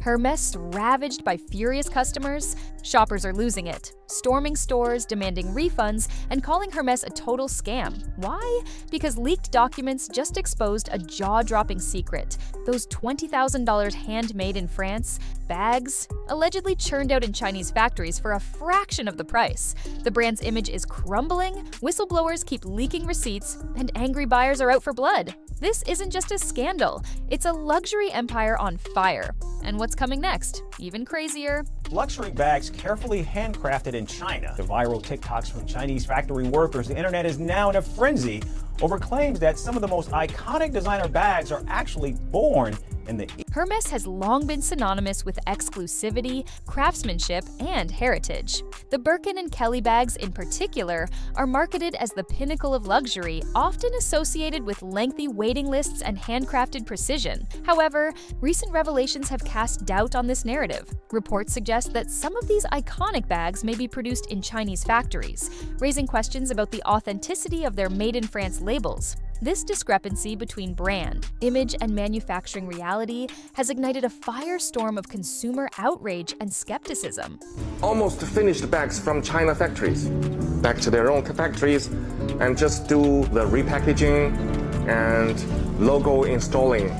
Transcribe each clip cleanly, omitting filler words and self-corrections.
Hermès ravaged by furious customers? Shoppers are losing it, storming stores, demanding refunds, and calling Hermès a total scam. Why? Because leaked documents just exposed a jaw-dropping secret. Those $20,000 handmade in France bags, allegedly churned out in Chinese factories for a fraction of the price. The brand's image is crumbling, whistleblowers keep leaking receipts, and angry buyers are out for blood. This isn't just a scandal, it's a luxury empire on fire. And what's coming next? Even crazier. Luxury bags carefully handcrafted in China. The viral TikToks from Chinese factory workers, the internet is now in a frenzy over claims that some of the most iconic designer bags are actually born in the East. Hermès has long been synonymous with exclusivity, craftsmanship, and heritage. The Birkin and Kelly bags in particular are marketed as the pinnacle of luxury, often associated with lengthy waiting lists and handcrafted precision. However, recent revelations have cast doubt on this narrative. Reports suggest that some of these iconic bags may be produced in Chinese factories, raising questions about the authenticity of their Made in France labels. This discrepancy between brand, image, and manufacturing reality has ignited a firestorm of consumer outrage and skepticism. Almost finished bags from China factories, back to their own factories, and just do the repackaging and logo installing.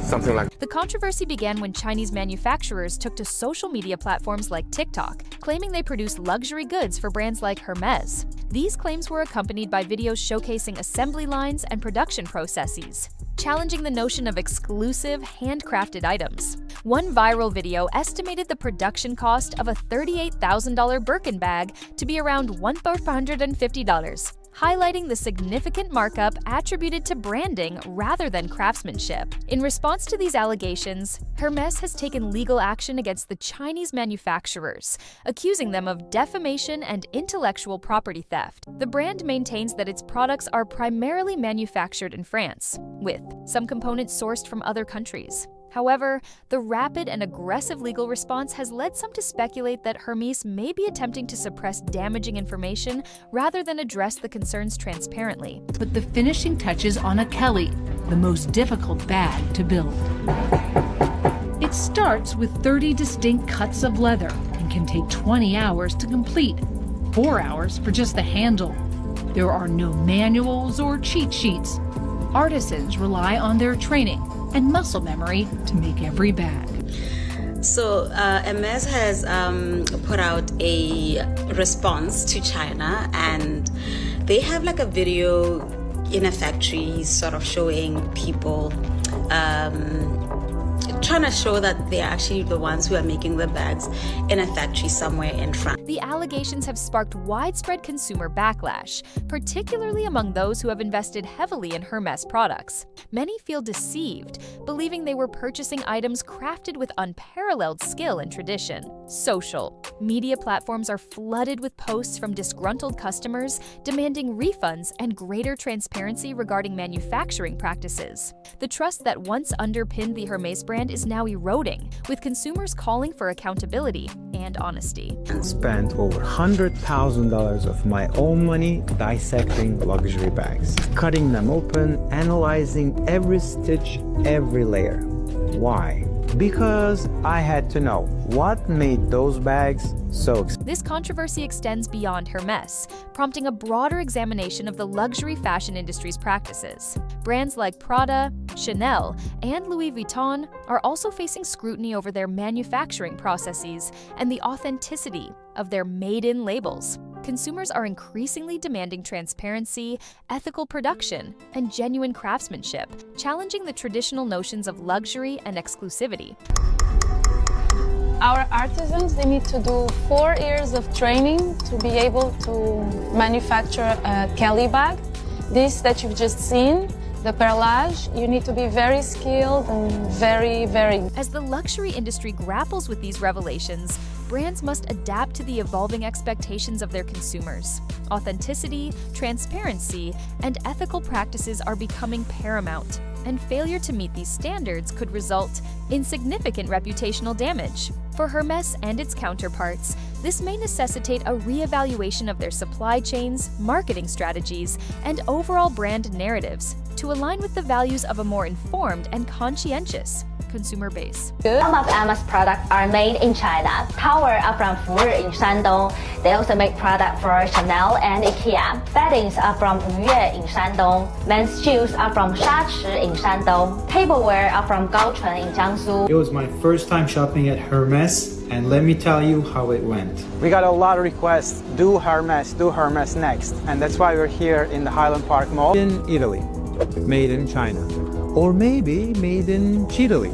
Something like. The controversy began when Chinese manufacturers took to social media platforms like TikTok, claiming they produce luxury goods for brands like Hermès. These claims were accompanied by videos showcasing assembly lines and production processes, challenging the notion of exclusive, handcrafted items. One viral video estimated the production cost of a $38,000 Birkin bag to be around $1,450. Highlighting the significant markup attributed to branding rather than craftsmanship. In response to these allegations, Hermès has taken legal action against the Chinese manufacturers, accusing them of defamation and intellectual property theft. The brand maintains that its products are primarily manufactured in France, with some components sourced from other countries. However, the rapid and aggressive legal response has led some to speculate that Hermès may be attempting to suppress damaging information rather than address the concerns transparently. Put the finishing touches on a Kelly, the most difficult bag to build. It starts with 30 distinct cuts of leather and can take 20 hours to complete, 4 hours for just the handle. There are no manuals or cheat sheets. Artisans rely on their training and muscle memory to make every bag. So Hermès has put out a response to China, and they have like a video in a factory sort of showing people trying to show that they're actually the ones who are making the bags in a factory somewhere in France. The allegations have sparked widespread consumer backlash, particularly among those who have invested heavily in Hermès products. Many feel deceived, believing they were purchasing items crafted with unparalleled skill and tradition. Social media platforms are flooded with posts from disgruntled customers demanding refunds and greater transparency regarding manufacturing practices. The trust that once underpinned the Hermès brand is now eroding, with consumers calling for accountability and honesty. Spent over $100,000 of my own money dissecting luxury bags, cutting them open, analyzing every stitch, every layer. Why? Because I had to know what made those bags so expensive. This controversy extends beyond Hermès, prompting a broader examination of the luxury fashion industry's practices. Brands like Prada, Chanel, and Louis Vuitton are also facing scrutiny over their manufacturing processes and the authenticity of their made-in labels. Consumers are increasingly demanding transparency, ethical production, and genuine craftsmanship, challenging the traditional notions of luxury and exclusivity. Our artisans, they need to do 4 years of training to be able to manufacture a Kelly bag. This that you've just seen, the perlage, you need to be very skilled and very. As the luxury industry grapples with these revelations, brands must adapt to the evolving expectations of their consumers. Authenticity, transparency, and ethical practices are becoming paramount, and failure to meet these standards could result in significant reputational damage. For Hermès and its counterparts, this may necessitate a re-evaluation of their supply chains, marketing strategies, and overall brand narratives to align with the values of a more informed and conscientious consumer base. Some of Hermès products are made in China. Towels are from Fuyue in Shandong. They also make products for Chanel and IKEA. Beddings are from Yue in Shandong. Men's shoes are from Shachi in Shandong. Tableware are from Gaochun in Jiangsu. It was my first time shopping at Hermès, and let me tell you how it went. We got a lot of requests, do Hermès next. And that's why we're here in the Highland Park Mall. In Italy, made in China. Or maybe made in Chile.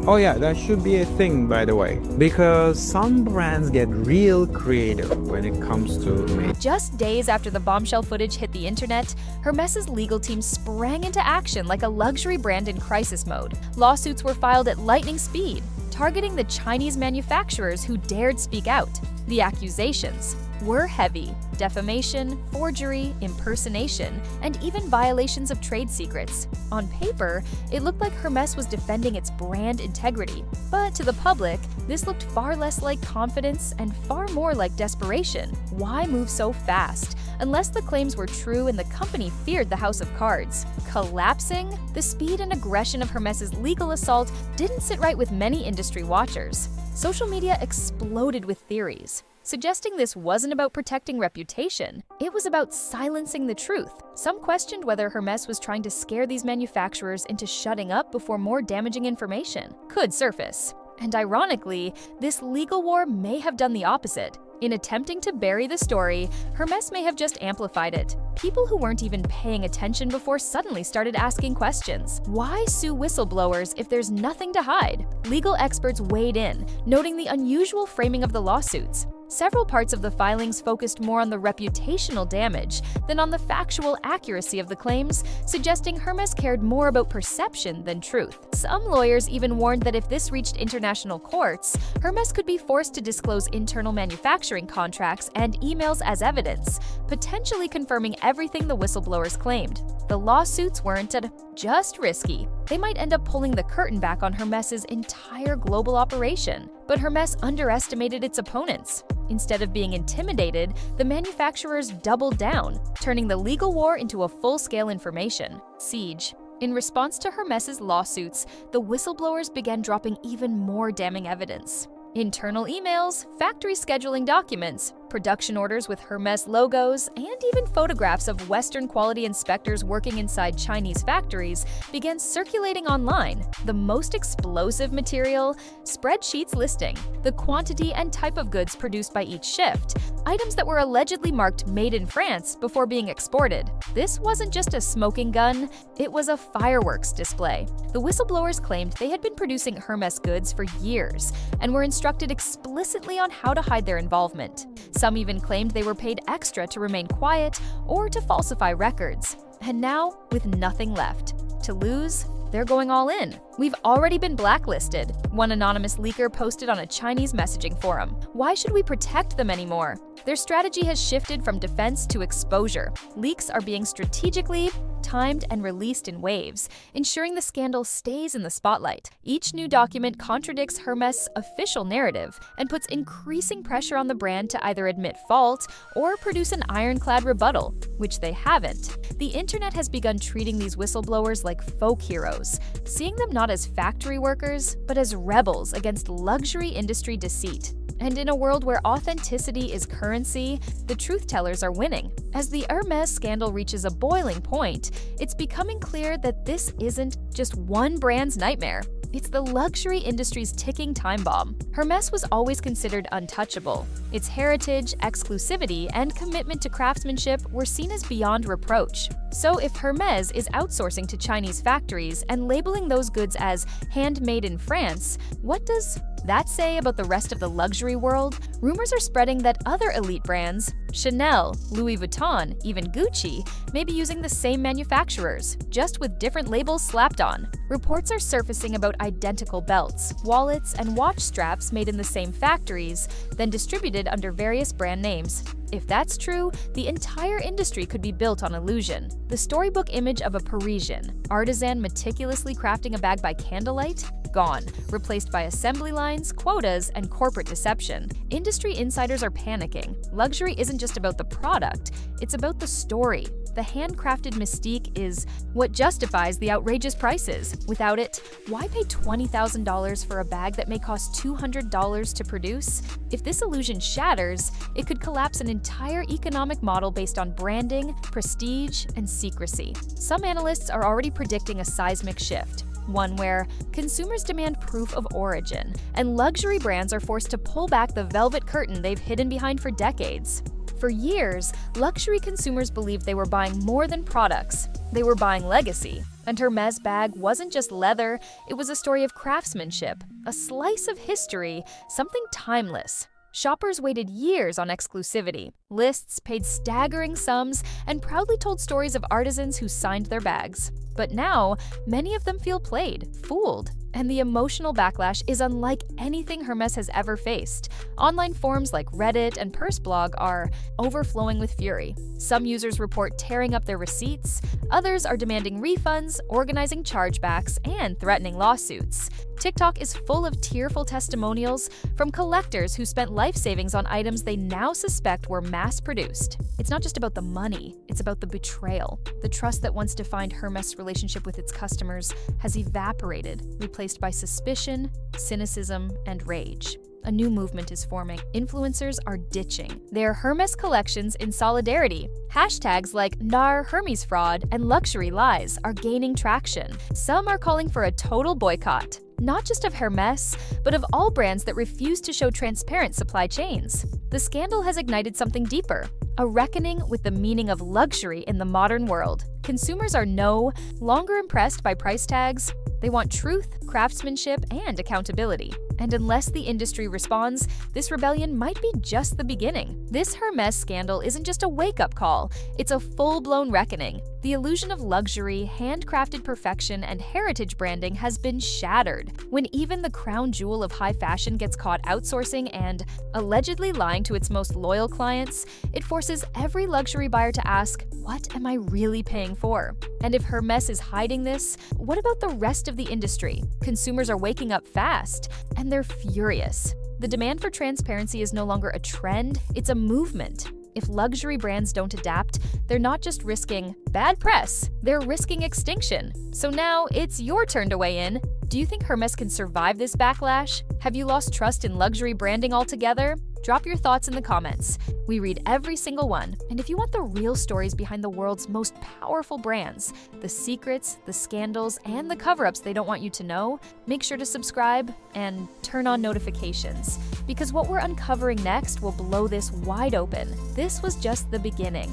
Oh yeah, that should be a thing, by the way. Because some brands get real creative when it comes to made. Just days after the bombshell footage hit the internet, Hermès' legal team sprang into action like a luxury brand in crisis mode. Lawsuits were filed at lightning speed, targeting the Chinese manufacturers who dared speak out. The accusations were heavy: defamation, forgery, impersonation, and even violations of trade secrets. On paper, it looked like Hermès was defending its brand integrity, but to the public, this looked far less like confidence and far more like desperation. Why move so fast? Unless the claims were true and the company feared the house of cards. Collapsing? The speed and aggression of Hermès' legal assault didn't sit right with many industry watchers. Social media exploded with theories, suggesting this wasn't about protecting reputation, it was about silencing the truth. Some questioned whether Hermès was trying to scare these manufacturers into shutting up before more damaging information could surface. And ironically, this legal war may have done the opposite. In attempting to bury the story, Hermès may have just amplified it. People who weren't even paying attention before suddenly started asking questions. Why sue whistleblowers if there's nothing to hide? Legal experts weighed in, noting the unusual framing of the lawsuits. Several parts of the filings focused more on the reputational damage than on the factual accuracy of the claims, suggesting Hermès cared more about perception than truth. Some lawyers even warned that if this reached international courts, Hermès could be forced to disclose internal manufacturing contracts and emails as evidence, potentially confirming everything the whistleblowers claimed. The lawsuits weren't just risky. They might end up pulling the curtain back on Hermès' entire global operation. But Hermès underestimated its opponents. Instead of being intimidated, the manufacturers doubled down, turning the legal war into a full-scale information siege. In response to Hermès' lawsuits, the whistleblowers began dropping even more damning evidence. Internal emails, factory scheduling documents, production orders with Hermès logos, and even photographs of Western quality inspectors working inside Chinese factories began circulating online. The most explosive material? Spreadsheets listing the quantity and type of goods produced by each shift, items that were allegedly marked "Made in France" before being exported. This wasn't just a smoking gun, it was a fireworks display. The whistleblowers claimed they had been producing Hermès goods for years and were instructed explicitly on how to hide their involvement. Some even claimed they were paid extra to remain quiet or to falsify records. And now, with nothing left to lose, they're going all in. "We've already been blacklisted," one anonymous leaker posted on a Chinese messaging forum. "Why should we protect them anymore?" Their strategy has shifted from defense to exposure. Leaks are being strategically timed and released in waves, ensuring the scandal stays in the spotlight. Each new document contradicts Hermès' official narrative and puts increasing pressure on the brand to either admit fault or produce an ironclad rebuttal, which they haven't. The internet has begun treating these whistleblowers like folk heroes, seeing them not as factory workers, but as rebels against luxury industry deceit. And in a world where authenticity is currency, the truth-tellers are winning. As the Hermès scandal reaches a boiling point, it's becoming clear that this isn't just one brand's nightmare. It's the luxury industry's ticking time bomb. Hermès was always considered untouchable. Its heritage, exclusivity, and commitment to craftsmanship were seen as beyond reproach. So if Hermès is outsourcing to Chinese factories and labeling those goods as handmade in France, what does that say about the rest of the luxury world? Rumors are spreading that other elite brands, Chanel, Louis Vuitton, even Gucci, may be using the same manufacturers, just with different labels slapped on. Reports are surfacing about identical belts, wallets, and watch straps made in the same factories, then distributed under various brand names. If that's true, the entire industry could be built on illusion. The storybook image of a Parisian artisan meticulously crafting a bag by candlelight? Gone, replaced by assembly lines deadlines, quotas, and corporate deception. Industry insiders are panicking. Luxury isn't just about the product, it's about the story. The handcrafted mystique is what justifies the outrageous prices. Without it, why pay $20,000 for a bag that may cost $200 to produce? If this illusion shatters, it could collapse an entire economic model based on branding, prestige, and secrecy. Some analysts are already predicting a seismic shift. One where consumers demand proof of origin, and luxury brands are forced to pull back the velvet curtain they've hidden behind for decades. For years, luxury consumers believed they were buying more than products. They were buying legacy. And Hermès bag wasn't just leather, it was a story of craftsmanship, a slice of history, something timeless. Shoppers waited years on exclusivity. Lists paid staggering sums and proudly told stories of artisans who signed their bags. But now, many of them feel played, fooled, and the emotional backlash is unlike anything Hermès has ever faced. Online forums like Reddit and Purseblog are overflowing with fury. Some users report tearing up their receipts, others are demanding refunds, organizing chargebacks, and threatening lawsuits. TikTok is full of tearful testimonials from collectors who spent life savings on items they now suspect were mass-produced. It's not just about the money, it's about the betrayal. The trust that once defined Hermès' relationship with its customers has evaporated, replaced by suspicion, cynicism, and rage. A new movement is forming. Influencers are ditching their Hermès collections in solidarity. Hashtags like Nar Hermes fraud and luxury lies are gaining traction. Some are calling for a total boycott, not just of Hermès, but of all brands that refuse to show transparent supply chains. The scandal has ignited something deeper, a reckoning with the meaning of luxury in the modern world. Consumers are no longer impressed by price tags. They want truth, craftsmanship, and accountability. And unless the industry responds, this rebellion might be just the beginning. This Hermès scandal isn't just a wake-up call, it's a full-blown reckoning. The illusion of luxury, handcrafted perfection, and heritage branding has been shattered. When even the crown jewel of high fashion gets caught outsourcing and allegedly lying to its most loyal clients, it forces every luxury buyer to ask, what am I really paying for? And if Hermès is hiding this, what about the rest of the industry? Consumers are waking up fast, and they're furious. The demand for transparency is no longer a trend, it's a movement. If luxury brands don't adapt, they're not just risking bad press, they're risking extinction. So now it's your turn to weigh in. Do you think Hermès can survive this backlash? Have you lost trust in luxury branding altogether? Drop your thoughts in the comments. We read every single one. And if you want the real stories behind the world's most powerful brands, the secrets, the scandals, and the cover-ups they don't want you to know, make sure to subscribe and turn on notifications. Because what we're uncovering next will blow this wide open. This was just the beginning.